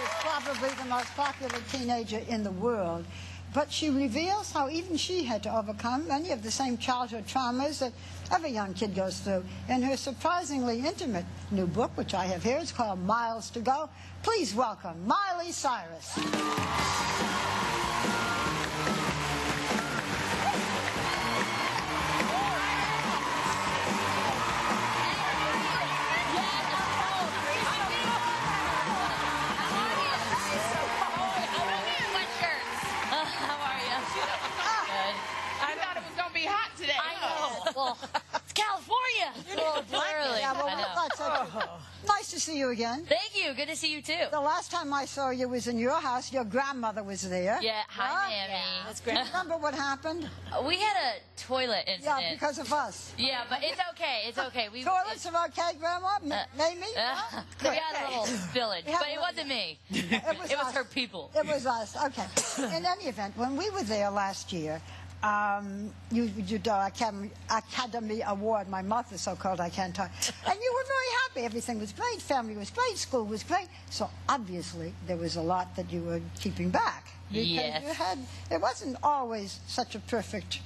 is probably the most popular teenager in the world. But she reveals how even she had to overcome many of the same childhood traumas that every young kid goes through. In her surprisingly intimate new book, which I have here, it's called Miles to Go. Please welcome Miley Cyrus. Well, it's California. It's a little early. Yeah, well, nice to see you again. Thank you. Good to see you, too. The last time I saw you was in your house. Your grandmother was there. Yeah, hi, Mammy. Yeah, that's great. Remember what happened? We had a toilet incident. Yeah, because of us. Yeah, but it's okay. It's okay. Toilets are okay, Grandma? Maybe? We had a little spillage, but it wasn't me. It was her people. It was us. Okay. In any event, when we were there last year, you did Academy Award, my mouth is so cold I can't talk. And you were very happy. Everything was great. Family was great. School was great. So obviously there was a lot that you were keeping back. Because yes. It wasn't always such a perfect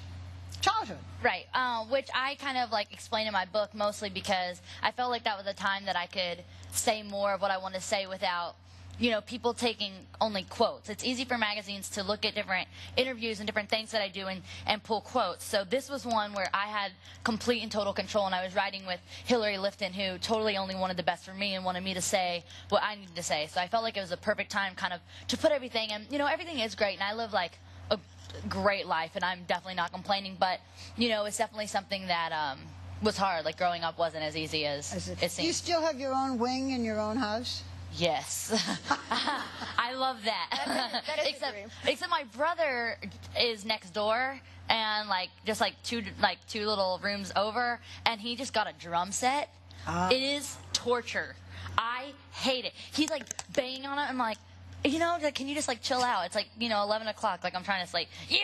childhood. Right, which I kind of like explain in my book mostly because I felt like that was a time that I could say more of what I want to say without, you know, people taking only quotes. It's easy for magazines to look at different interviews and different things that I do and pull quotes. So this was one where I had complete and total control, and I was writing with Hillary Lifton, who totally only wanted the best for me and wanted me to say what I needed to say. So I felt like it was a perfect time kind of to put everything, and, you know, everything is great, and I live like a great life, and I'm definitely not complaining, but, you know, it's definitely something that was hard. Like, growing up wasn't as easy as it seemed. Do you still have your own wing in your own house? Yes. I love that. That is a dream. Except my brother is next door and just two little rooms over, and he just got a drum set. It is torture. I hate it. He's like banging on it. I'm like, you know, can you just like chill out? It's like, you know, 11 o'clock. Like, I'm trying to sleep. If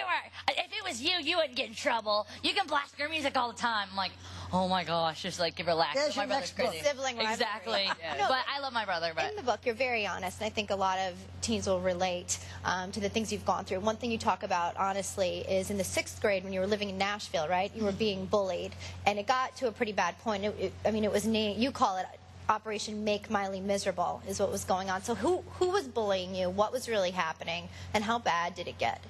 it was you, you wouldn't get in trouble. You can blast your music all the time. I'm like, oh my gosh, just like relax. There's my brother's crazy. Sibling rivalry. Exactly. Yeah. No, but I love my brother. But in the book, you're very honest, and I think a lot of teens will relate to the things you've gone through. One thing you talk about, honestly, is in the 6th grade when you were living in Nashville, right? You were being bullied, and it got to a pretty bad point. I mean, it was named, you call it Operation Make Miley Miserable is what was going on. So who was bullying you? What was really happening? And how bad did it get?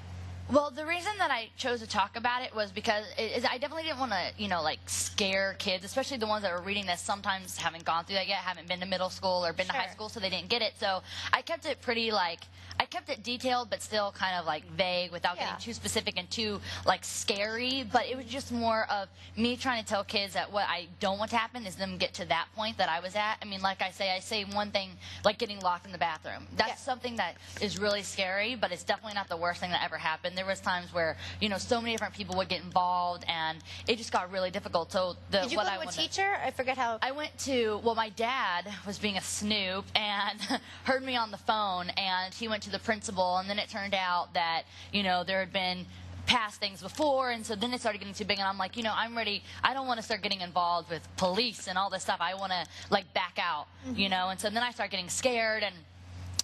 Well, the reason that I chose to talk about it was because I definitely didn't want to, you know, like scare kids, especially the ones that were reading this sometimes haven't gone through that yet, haven't been to middle school or been to high school, so they didn't get it. So I kept it pretty I kept it detailed but still kind of like vague without getting too specific and too like scary. But it was just more of me trying to tell kids that what I don't want to happen is them get to that point that I was at. I mean, like I say one thing, like getting locked in the bathroom. That's something that is really scary, but it's definitely not the worst thing that ever happened. There was times where, you know, so many different people would get involved, and it just got really difficult. So did you go to a teacher? I forget how. I went to, well, my dad was being a snoop and heard me on the phone, and he went to the principal, and then it turned out that, you know, there had been past things before, and so then it started getting too big, and I'm like, you know, I'm ready. I don't want to start getting involved with police and all this stuff. I want to like back out, you know. And so then I start getting scared, and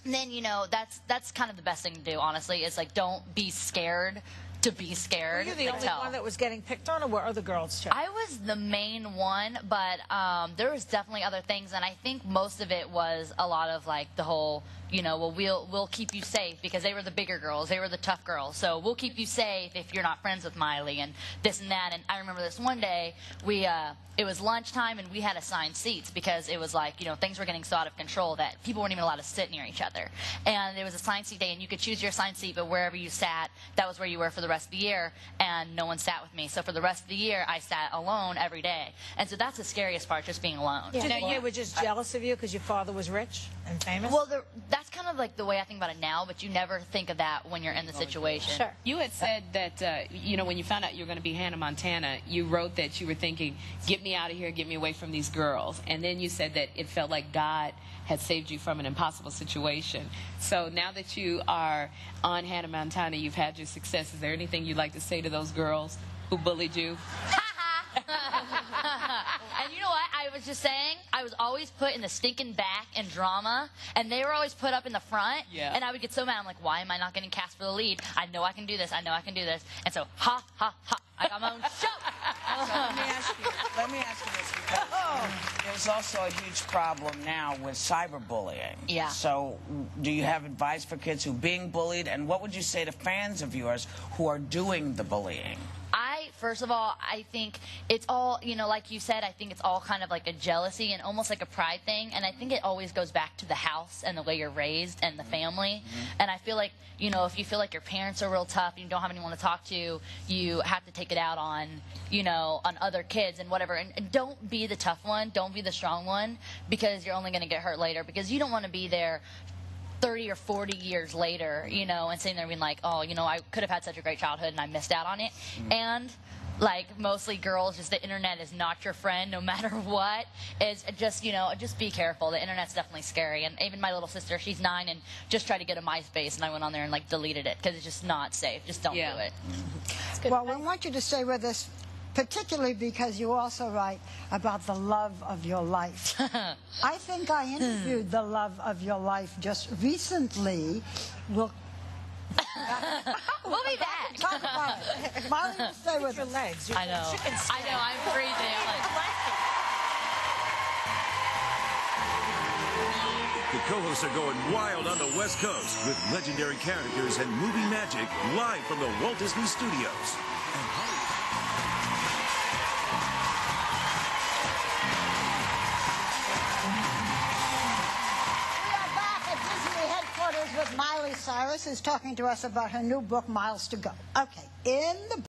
then, you know, that's kind of the best thing to do, honestly, is like don't be scared to be scared. Were you the only one that was getting picked on, or were other girls too? I was the main one, but there was definitely other things, and I think most of it was a lot of like the whole, you know, well, we'll keep you safe, because they were the bigger girls, they were the tough girls, so we'll keep you safe if you're not friends with Miley, and this and that. And I remember this one day, it was lunchtime, and we had assigned seats because it was like, you know, things were getting so out of control that people weren't even allowed to sit near each other. And it was assigned seat day, and you could choose your assigned seat, but wherever you sat, that was where you were for the rest of the year, and no one sat with me. So for the rest of the year, I sat alone every day. And so that's the scariest part, just being alone. Yeah. You know, you were just jealous of you because your father was rich and famous? Well, that's kind of like the way I think about it now, but you never think of that when you're in the situation. Sure. You had said that, you know, when you found out you were going to be Hannah Montana, you wrote that you were thinking, get me out of here, get me away from these girls. And then you said that it felt like God had saved you from an impossible situation. So now that you are on Hannah Montana, you've had your success, is there anything you'd like to say to those girls who bullied you? And you know what? I was just saying, I was always put in the stinking back in drama, and they were always put up in the front. Yeah. And I would get so mad. I'm like, why am I not getting cast for the lead? I know I can do this. I know I can do this. And so, ha, ha, ha. I got my own show. So let me ask you this, because there's also a huge problem now with cyberbullying. Yeah. So do you have advice for kids who are being bullied, and what would you say to fans of yours who are doing the bullying? First of all, I think it's all, you know, like you said, I think it's all kind of like a jealousy and almost like a pride thing. And I think it always goes back to the house and the way you're raised and the family. And I feel like, you know, if you feel like your parents are real tough and you don't have anyone to talk to, you have to take it out on, you know, on other kids and whatever. And don't be the tough one. Don't be the strong one, because you're only going to get hurt later, because you don't want to be there 30 or 40 years later, you know, and sitting there being like, oh, you know, I could have had such a great childhood and I missed out on it. And like mostly girls, just the internet is not your friend no matter what. It's just, you know, just be careful. The internet's definitely scary. And even my little sister, she's 9 and just tried to get a MySpace, and I went on there and like deleted it because it's just not safe. Just don't do it. Well, we want you to stay with us, particularly because you also write about the love of your life. I think I interviewed the love of your life just recently. We'll be back. Talk about it. Molly, will stay with Your us. legs. I know. I know. I'm freezing. I'm like, The co-hosts are going wild on the West Coast with legendary characters and movie magic live from the Walt Disney Studios. With Miley Cyrus, who's talking to us about her new book, Miles to Go. Okay, in the